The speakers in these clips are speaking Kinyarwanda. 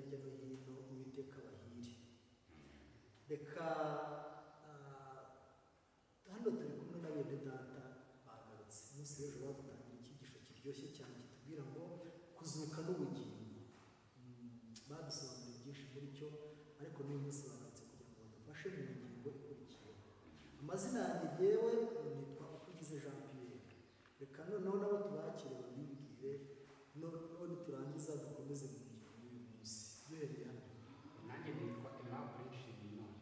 hirya no hino, Uwiteka abahire. Reka hano turi kumwe na bene data bagarutse umunsi w'ejo badutangira icyigisho kiryoshye cyane kitubwira ngo kuzuka n'ubugingo. Badusobanuriye byinshi muri cyo, ariko n'uyu munsi bagarutse kugira ngo badufashe mu ngingo ikurikiye. Amazina yanjye yewe nitwa Ukugize Jean Pierre. Reka noneho nabo tubakire babibwire, none turangiza dukomeze mu ngingo y'uyu munsi. Duhereye hano. Nanjye nitwa Aimable Nshimiyimana.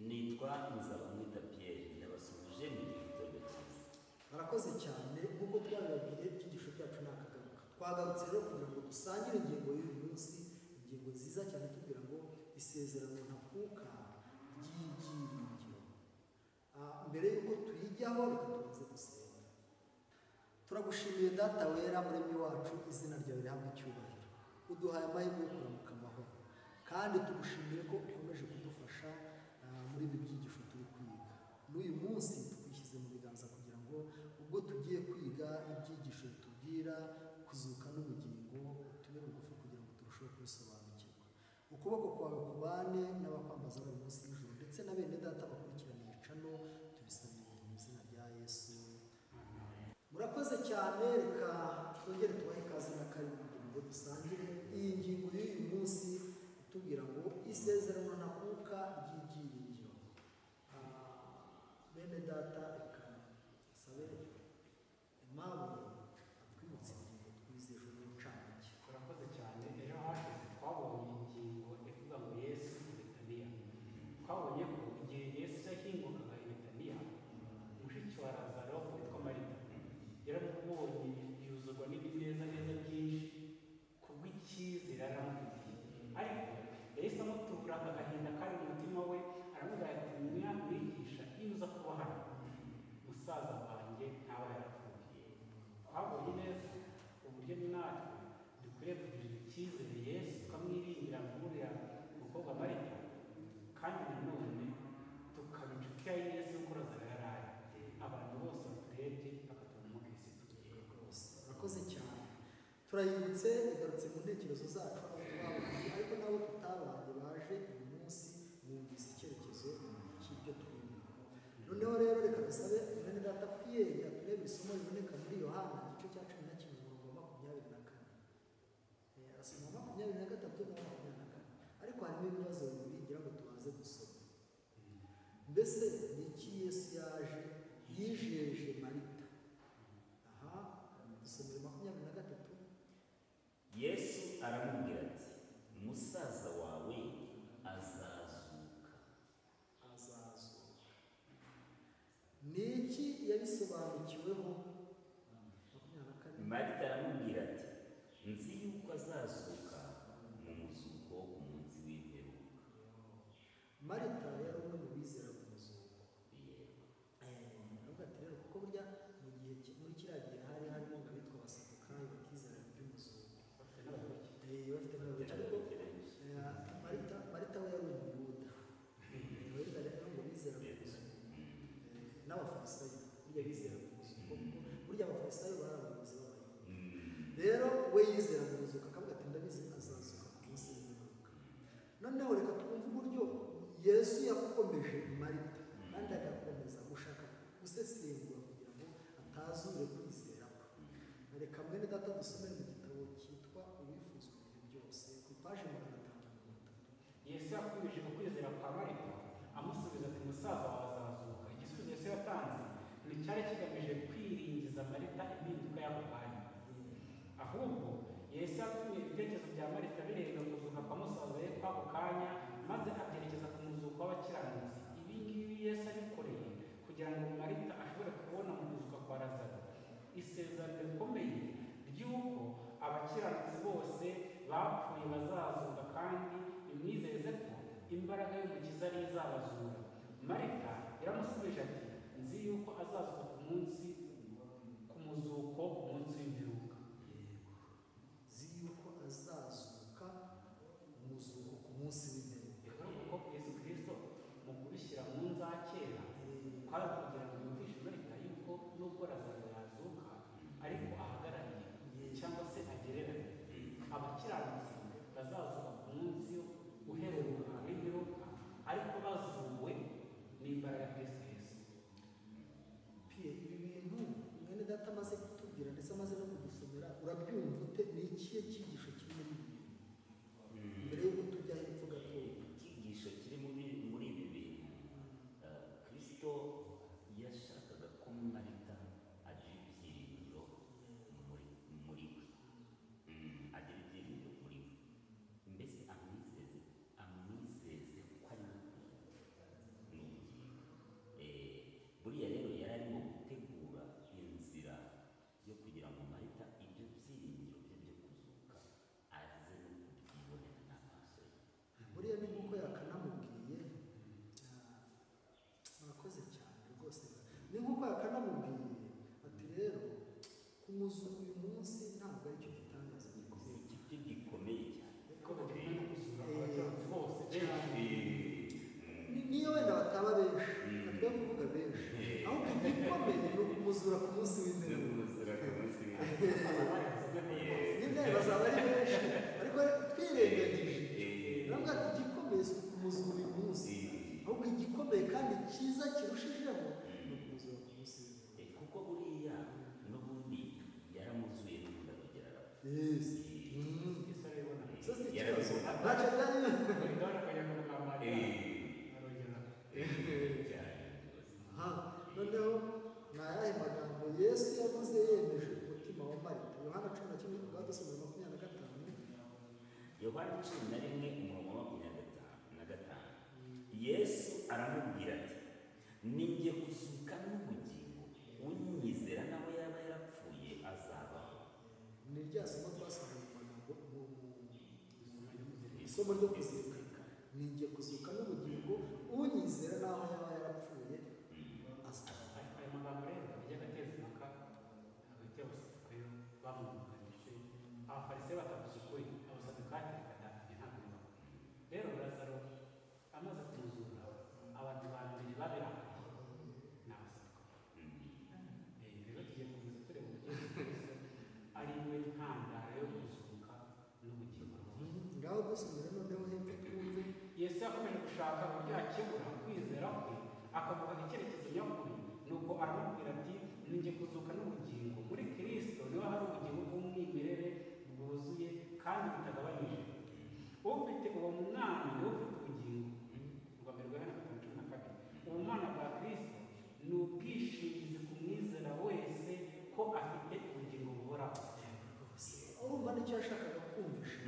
Nitwa Nzabamwita Pierre, ndabasubije mu gitondo cyiza. Barakoze cyane, nk'uko twabibabwiye icyigisho cyacu ni akagaruka. Twagarutse rero kugira ngo dusangire ingingo y'uyu munsi, ingingo nziza cyane tubwira ngo isezerano ntakuka ry'ibyiringiro. Mbere y'uko tuyijyaho, reka tubanze gusenga. Turagushimiye Data wera, Muremyi wacu, izina ryawe rihabwe icyubahiro. Uduhaye amahirwe yo kuramuka amahoro, kandi tugushimiye ko ukomeje kudufasha muri ibi byigisho turi kwiga. N'uyu munsi twishyize mu biganza kugira ngo ubwo tugiye kwiga ibyigisho bitubwira kuzuka n'ubugingo, tube bugufi kugira ngo turusheho kubisobanukirwa. Ukuboko kwawe kubane n'abakwambaza buri munsi w'ijoro, ndetse na bene data bakurikiraniye cano, tubisabiye mu izina rya Yesu. Murakoze cyane, reka twongere tubahe ikaze na karibu kugira ngo dusangire iyi ngingo y'uyu munsi itubwira ngo isezerano ntakuka ry'ibyiringiro. Bene data, reka sabe Aimable atwibutse ingingo twize ejo n'ubucamanza. Turakoze cyane. Ejo hashize twabonye ingingo ivuga ngo Yesu i Betaniya. Twabonye ko igihe Yesu yahingukaga i Betaniya, mushiki wa Lazaro witwa Marita yaramubonye yuzurwa n'ibinezaneza byinshi kubw'icyizere aramufitiye. Ariko Yesu amutura agahinda kari mu mutima we, aramubwira ati mwigisha, iyo uza kuba hano musaza wanjye ntaba yarapfuye. Twabonye neza uburyo natwe dukwiye kugirira icyizere Yesu, tukamwiringira nk'uriya mukobwa Marita, kandi nanone tukaba inshuti ya Yesu nk'uko Lazaro yari ari. Abantu bose baturebye bakatubona umukirisitu. Murakoze cyane. Turayibutse, igarutse mu ntekerezo zacu, ariko nabo tutabanye baje uyu munsi bumvise icyerekezo cy'ibyo turimo. Noneho rero reka dusabe bene data Pierre aturebe isomo riboneka muri Yohana igice cya 11 umurongo wa 24. Asoma 23 na 24, ariko harimo ibibazo bibiri ngira ngo tubanze gusoma. Mbese ni iki Yesu yaje yijeje Marita? Dusomere 23. Yesu aramubwira ati, musaza wawe azazuka. Ni iki yabisobanukiweho? Marita aramubwira ati, nzi yuko azazuka mu muzuko ku munsi w'imperuka. Marita yari umwe mu bizera ku muzuko. Aravuga ati rero kuko burya mu gihe muri kiriya gihe hari harimo abitwa abasadukayo batizera iby'umuzuko. Bafite n'abayoboke, ariko Marita we yari umuyuda. Abayuda rero ngo bizera ku muzuko. N'abafarisayo burya bizera ku muzuko, burya abafarisayo bari abayobozi b'abayuda. Rero we yizera mu muzuko, akavuga ati ndabizi azazuka ku munsi w'imperuka. Noneho reka twumve uburyo Yesu yakomeje Marita, kandi agakomeza gushaka gusesengura kugira ngo atazure kwizera kwe. Reka mwene data dusomere mu gitabo cyitwa Uwifuzwa ibihe byose ku ipaji 530. Yesu yakomeje ukwizera kwa Marita, amusubiza ati musaza wawe azazuka. Igisubizo Yesu yatanze nticyari kigamije kwiringiza Marita impinduka y'ako kanya, ahubwo Yesu yatumye ibitekerezo bya Marita birenga kuzuka kwa musaza we kw'ako kanya, maze abyerekeza ku muzuko w'abakiranutsi. Ibi ngibi Yesu abikoreye kugira ngo Marita ashobore kubona mu kuzuka kwa Lazaro isezerano rikomeye ry'uko abakiranutsi bose bapfuye bazazuka, kandi bimwizeze ko imbaraga y'umukiza ari izabazura. Marita yaramusubije ati, nzi yuko azazuka ku muzuko umunsi w'imperuka. Nzi yuko azazuka umuzuko ku munsi w'imperuka. Kuko Yesu Kristo mu kubishyira mu nzakera kwari kugira ngo yumvishe Marita yuko nubwo Lazaro yazuka ariko ahagarariye cyangwa se agereranye abakiranutsi bazazuka ku data amaze kutubwira ndetse amaze no kudusomera urabyumva ute? Ni ikihe cyigisho kiri muri ibi bintu mbere y'uko tujya hepfo gatoya? icyigisho kiri muri ibi bintu, Kristo yashakaga ko Marita agira ibyiringiro muri we, agira ibyiringiro muri we, mbese amwizeze ko ari n'ubugingo. Buriya rero yari arimo gutegura inzira yo kugira ngo Marita ibyo byiringiro bye byo kuzuka aze no kubyibonera n'amaso ye. Buriya ni nk'uko yakanamubwiye, murakoze cyane rwose, ni nk'uko yakanamubwiye ati rero kumuzura uyu munsi ntabwo ari cyo gitangaza gikomeye, Icyo gikomeye cyane. ko bagomba no kuzura abatanzi bose benshi. niyo wenda bataba benshi, batwe kuvuga benshi, ahubwo igikomeye ni ukumuzura ku munsi w'imperuka. Nyine bazaba ari benshi, ariko twirengagije nabwo ati igikomeye si ukumuzura uyu munsi, ahubwo igikomeye kandi cyiza kirushijeho ni ukumuzura ku munsi w'imperuka. Kuko buriya n'ubundi yaramuzuye n'ubundi akagera arapfa. Yes. Yesu arabibona. So si ikibazo ntacyo byari Ndabona akajya mu kamari, arongera. Cyane rwose. aha. Noneho ni ayahe magambo Yesu yavuze yemeje umutima wa Marita? Yohana 11:25. Yohana 11:25. Yesu aramubwira ati, ninjye kuzuka n'ubugingo, unyizera nawe yaba yarapfuye azabaho. Ni rya somo twasomye mu magambo mu isomo ryo kuzuka. Ninjye kuzuka n'ubugingo, unyizera naho yaba yarapfuye azabaho. Ayo magambo rero ajya agateza impaka hagati y'abasadukayo bamwumvanije. Abafarisayo bakavuze ukuri, abasadukati bakadafite ntabwo bibaho. Rero Lazaro amaze kumuzura, abantu ba mbere babirakaye ni abasadukayo. Rero tugiye kuza tureba uburyo Yesu ari we ntandaro yo kuzuka n'ubugingo. Ngaho dusubire noneho hepfo twumve. Yesu yakomeje gushaka uburyo yakemura kwizera kwe, akavuga icyerekezo nyakuri, nuko aramubwira ati, ninjye kuzuka n'ubugingo. Muri Kristo niho hari ubugingo bw'umwimerere bwuzuye kandi butagabanyije. Ufite uwo mwana niwe ufite ubugingo. Rwa mbere rwa Yohana 5:12. Ubumana bwa Kristo ni ubwishingizi ku mwizera wese ko afite ubugingo buhoraho. Urumva nicyo yashakaga kumvisha.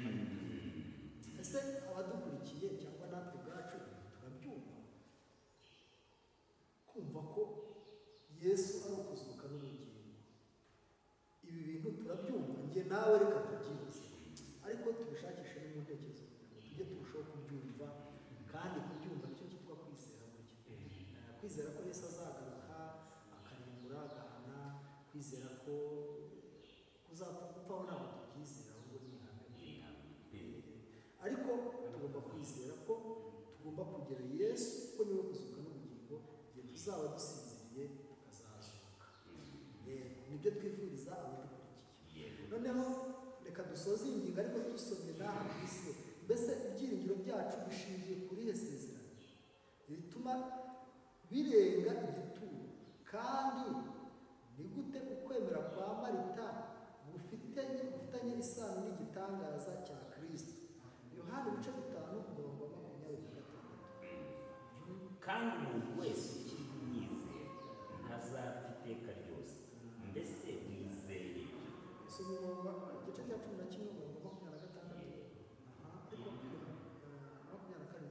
Ese abadukurikiye cyangwa natwe ubwacu turabyumva? Kumva ko Yesu ari ukuzuka n'ubugingo, ibi bintu turabyumva, njye nawe reka tubyibuze, ariko tubishakishe no mu ntekerezo kugira ngo tujye turushaho kubyumva, kandi kubyumva nicyo cyitwa kwizera burya. Kwizera ko Yesu azagaruka akarimbura agahana, kwizera ko kuzapfa gupfaho ntabwo tubyizera, ahubwo ni ihame. Ariko tugomba kwizera ko tugomba kugera Yesu kuko niwe kuzuka n'ubugingo, igihe tuzaba dusinziriye tukazazuka. Nibyo twifuriza abadukurikiye. Noneho reka dusoze iyi ngingo ariko dusomye n'aha ku isi. Mbese ibyiringiro byacu bishingiye kuri he sezerano rituma birenga igituro? Kandi ni gute ukwemera kwa Marita gufitanye isano n'igitangaza cya Kristo? Yohana 5:5-26. Kandi umuntu wese ukiri kumwizera ntazapfa iteka ryose. Mbese wizeye ibyo? Soma igice cya 11:26.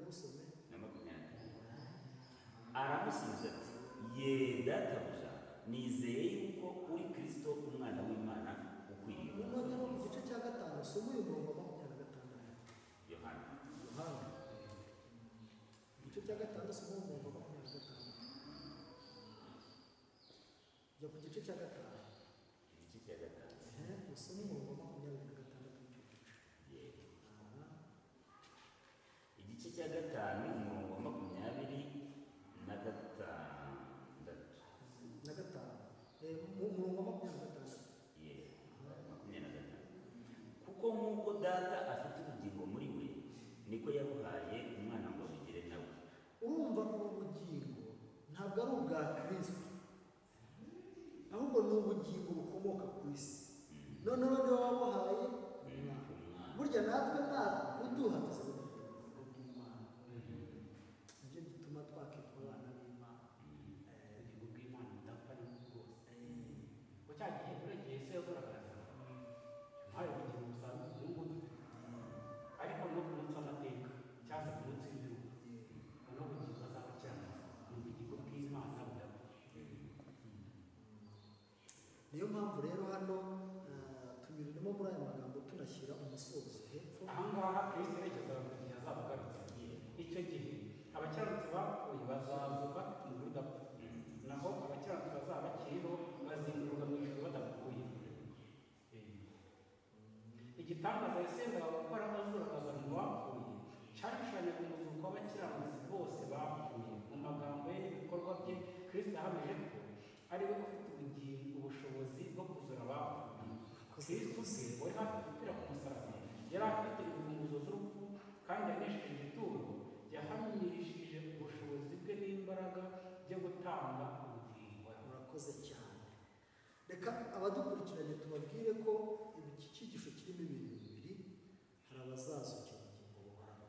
Usome. Na 20. Aramusubiza ati, ye databuja, nizeye yuko uri Kristo umwana w'Imana ukwiriye kuza. Noneho mu gice cya 5 soma uyu murongo wa 26. Yohana. Igice cya 5 soma umurongo wa 26. Jya ku gice cya 5. Igice cya 5. Usome umurongo wa 26 w'icyo gice. Igice cya 5 umurongo wa 26. Umurongo wa 26. Kuko nk'uko data afite ubugingo muri we, niko yabuhaye umwana ngo abigire nawe. Urumva ubu bugingo ntabwo ari ubwa Kristo, ahubwo ahubwo ni ubugingo bukomoka ku isi, noneho niwe wabuhaye umwana. Burya natwe nta kuduha tuzabona ubugingo bw'Imana. Nibyo gituma twakitwa abana b'Imana. ubugingo bw'Imana budapfa rwose. Ko cya gihe buri gihe Yesu yagaragaza ntayo bugingo busanzwe ubu ngubu dufite, ariko no ku munsi w'amateka cyangwa ku munsi w'imperuka noneho ubugingo azaba acyambaza ni ubugingo bw'Imana budapfa. Niyo mpamvu rero hano tunyuriremo muri aya magambo tunashyira umusozo hepfo. Aha ngaha Kristo yerekezaga ku gihe azaba agarutse. Icyo gihe abakiranutsi bapfuye bazazuka mu budapfa, naho abakiranutsi bazaba bakiriho bazimurwa mu ijuru badapfuye. Igitangaza Yesu yendaga gukora azura akazana mu bapfuye cyashushanyaga umuzuko w'abakiranutsi bose bapfuye. Mu magambo ye n'ibikorwa bye Kristo yahamije ko ari we ufite ubugingo, ubushobozi bwo kuzura abapfuye. Kristo ubwe wari hafi gupfira ku musaraba yari afite imfunguzo z'urupfu kandi yanesheje igituro, yahamirishije ubushobozi bwe n'imbaraga byo gutanga ubugingo. Murakoze cyane. Reka abadukurikiranye tubabwire ko iki cyigisho kirimo ibintu bibiri. Hari abazazukira ubugingo buhoraho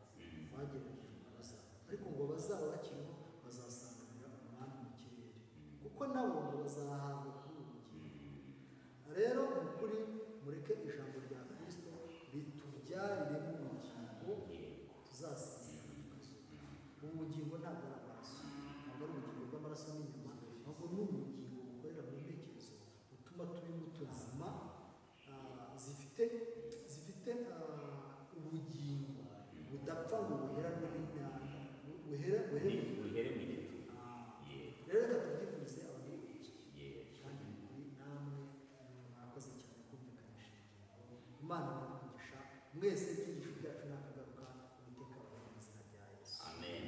bageragejwe n'abazaba, ariko ngo bazaba bakiriho bazasanganira umwami mu kirere, kuko nabo ngo bazahabwa kuri ubu bugingo. Rero mu kuri mureke ijambo rya Kristo ritubyarire mu bugingo tuzasezerana tukazuka. Ubu bugingo ntabwo ari amaraso, ntabwo ari ubugingo bw'amaraso n'inyama, ahubwo ni ubugingo bukorera mu ntekerezo butuma tuba imbuto nzima zifite ubugingo budapfa ngo buheranwe n'imyanda, buhere mu gihe. Rero reka tubyifurize abadukurikiye kandi kuri namwe mwakoze cyane kumvikanisha ingingo. Imana imugisha mwese ibyigisho